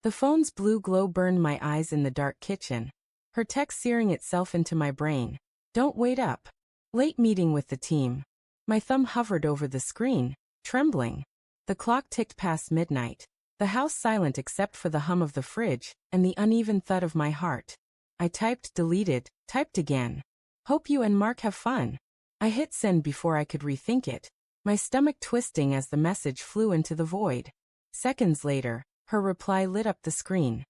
The phone's blue glow burned my eyes in the dark kitchen. Her text searing itself into my brain. Don't wait up. Late meeting with the team. My thumb hovered over the screen, trembling. The clock ticked past midnight. The house silent except for the hum of the fridge and the uneven thud of my heart. I typed, deleted, typed again. Hope you and Mark have fun. I hit send before I could rethink it, my stomach twisting as the message flew into the void. Seconds later, her reply lit up the screen.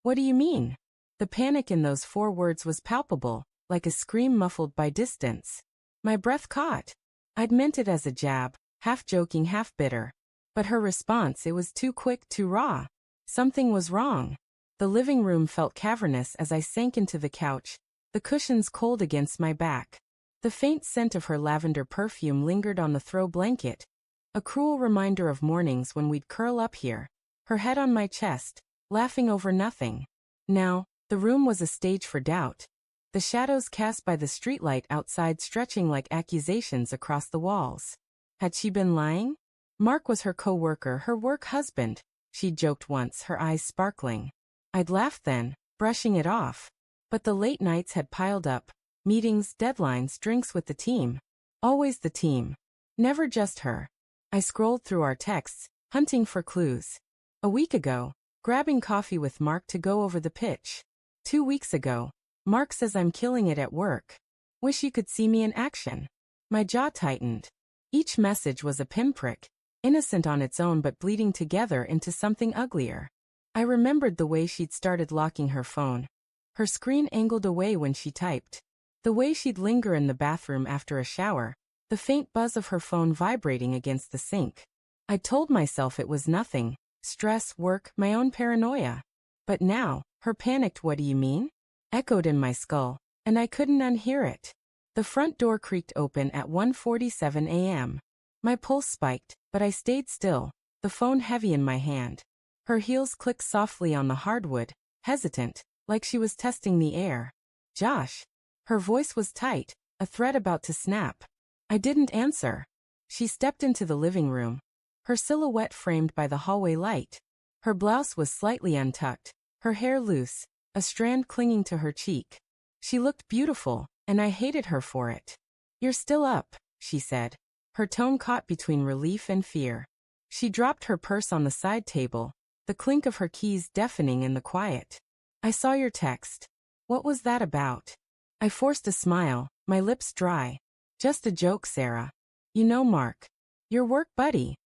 What do you mean? The panic in those 4 words was palpable, like a scream muffled by distance. My breath caught. I'd meant it as a jab, half joking, half bitter. But her response, it was too quick, too raw. Something was wrong. The living room felt cavernous as I sank into the couch, the cushions cold against my back. The faint scent of her lavender perfume lingered on the throw blanket, a cruel reminder of mornings when we'd curl up here, her head on my chest, laughing over nothing. Now, the room was a stage for doubt, the shadows cast by the streetlight outside stretching like accusations across the walls. Had she been lying? Mark was her co-worker, her work husband, she'd joked once, her eyes sparkling. I'd laughed then, brushing it off. But the late nights had piled up, meetings, deadlines, drinks with the team. Always the team. Never just her. I scrolled through our texts, hunting for clues. A week ago, grabbing coffee with Mark to go over the pitch. 2 weeks ago, Mark says I'm killing it at work. Wish you could see me in action. My jaw tightened. Each message was a pinprick, innocent on its own but bleeding together into something uglier. I remembered the way she'd started locking her phone. Her screen angled away when she typed. The way she'd linger in the bathroom after a shower, the faint buzz of her phone vibrating against the sink. I told myself it was nothing. Stress, work, my own paranoia. But now, her panicked "what do you mean?" echoed in my skull, and I couldn't unhear it. The front door creaked open at 1:47 a.m. My pulse spiked, but I stayed still, the phone heavy in my hand. Her heels clicked softly on the hardwood, hesitant, like she was testing the air. Josh. Her voice was tight, a thread about to snap. I didn't answer. She stepped into the living room, her silhouette framed by the hallway light. Her blouse was slightly untucked, her hair loose, a strand clinging to her cheek. She looked beautiful, and I hated her for it. You're still up, she said, her tone caught between relief and fear. She dropped her purse on the side table, the clink of her keys deafening in the quiet. I saw your text. What was that about? I forced a smile, my lips dry. Just a joke, Sarah. You know Mark. Your work buddy.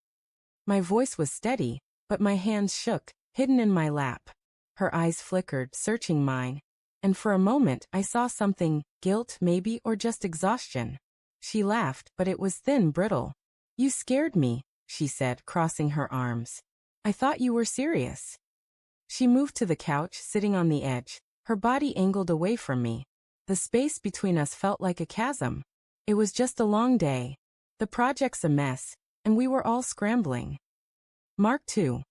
My voice was steady, but my hands shook, hidden in my lap. Her eyes flickered, searching mine. And for a moment I saw something, guilt maybe, or just exhaustion. She laughed, but it was thin, brittle. You scared me, she said, crossing her arms. I thought you were serious. She moved to the couch, sitting on the edge, her body angled away from me. The space between us felt like a chasm. It was just a long day. The project's a mess, and we were all scrambling. Mark too.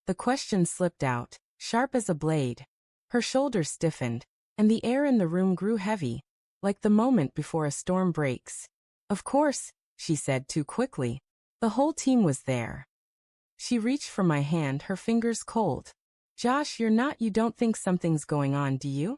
The question slipped out, sharp as a blade. Her shoulders stiffened, and the air in the room grew heavy, like the moment before a storm breaks. Of course, she said too quickly. The whole team was there. She reached for my hand, her fingers cold. Josh, you don't think something's going on, do you?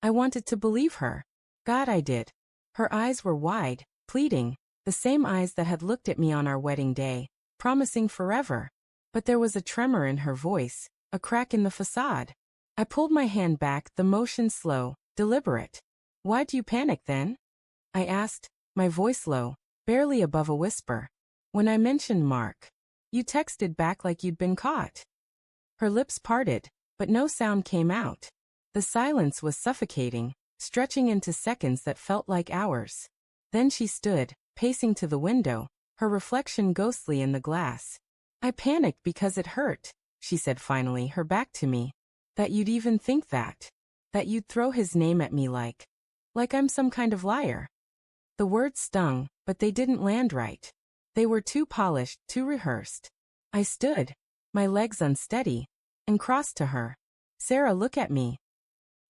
I wanted to believe her. God, I did. Her eyes were wide, pleading, the same eyes that had looked at me on our wedding day, promising forever. But there was a tremor in her voice, a crack in the facade. I pulled my hand back, the motion slow, deliberate. Why'd you panic then? I asked, my voice low, barely above a whisper. When I mentioned Mark. You texted back like you'd been caught. Her lips parted, but no sound came out. The silence was suffocating, stretching into seconds that felt like hours. Then she stood, pacing to the window, her reflection ghostly in the glass. I panicked because it hurt, she said finally, her back to me. That you'd even think that. That you'd throw his name at me like I'm some kind of liar. The words stung, but they didn't land right. They were too polished, too rehearsed. I stood, my legs unsteady, and crossed to her. Sarah, look at me.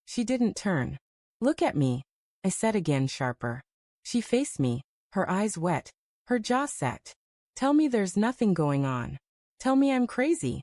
She didn't turn. Look at me, I said again, sharper. She faced me, her eyes wet, her jaw set. Tell me there's nothing going on. Tell me I'm crazy.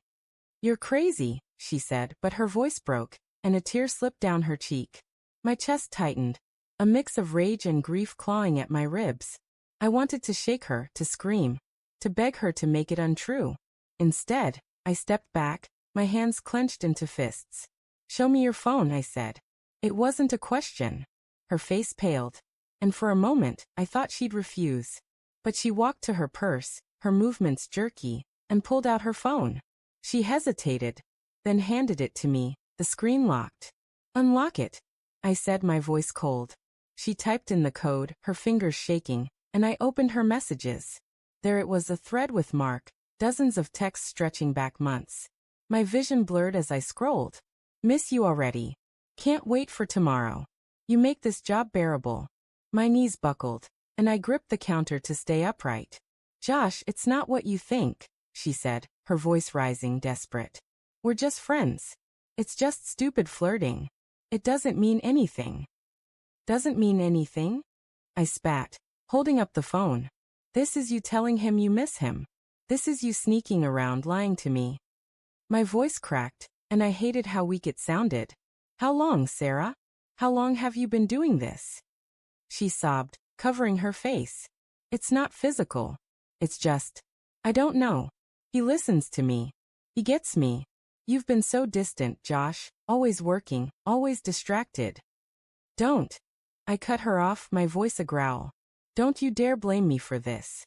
You're crazy, she said, but her voice broke, and a tear slipped down her cheek. My chest tightened, a mix of rage and grief clawing at my ribs. I wanted to shake her, to scream, to beg her to make it untrue. Instead, I stepped back, my hands clenched into fists. "Show me your phone," I said. It wasn't a question. Her face paled, and for a moment, I thought she'd refuse. But she walked to her purse, her movements jerky, and pulled out her phone. She hesitated, then handed it to me, the screen locked. "Unlock it," I said, my voice cold. She typed in the code, her fingers shaking, and I opened her messages. There it was, a thread with Mark, dozens of texts stretching back months. My vision blurred as I scrolled. "Miss you already. Can't wait for tomorrow. You make this job bearable." My knees buckled, and I gripped the counter to stay upright. "Josh, it's not what you think," she said, her voice rising, desperate. "We're just friends. It's just stupid flirting. It doesn't mean anything." "Doesn't mean anything?" I spat, holding up the phone. "This is you telling him you miss him. This is you sneaking around lying to me." My voice cracked, and I hated how weak it sounded. "How long, Sarah? How long have you been doing this?" She sobbed, covering her face. "It's not physical. It's just, I don't know. He listens to me. He gets me. You've been so distant, Josh, always working, always distracted." "Don't." I cut her off, my voice a growl. "Don't you dare blame me for this."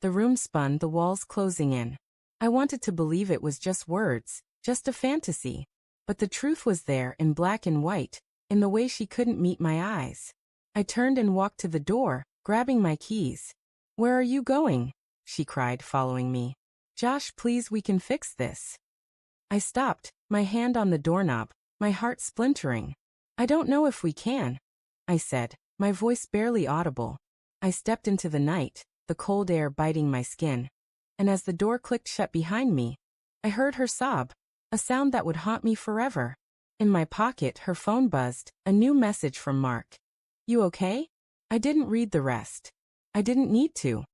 The room spun, the walls closing in. I wanted to believe it was just words, just a fantasy. But the truth was there, in black and white, in the way she couldn't meet my eyes. I turned and walked to the door, grabbing my keys. "Where are you going?" she cried, following me. "Josh, please, we can fix this." I stopped, my hand on the doorknob, my heart splintering. "I don't know if we can," I said, my voice barely audible. I stepped into the night, the cold air biting my skin. And as the door clicked shut behind me, I heard her sob, a sound that would haunt me forever. In my pocket, her phone buzzed, a new message from Mark. "You okay?" I didn't read the rest. I didn't need to.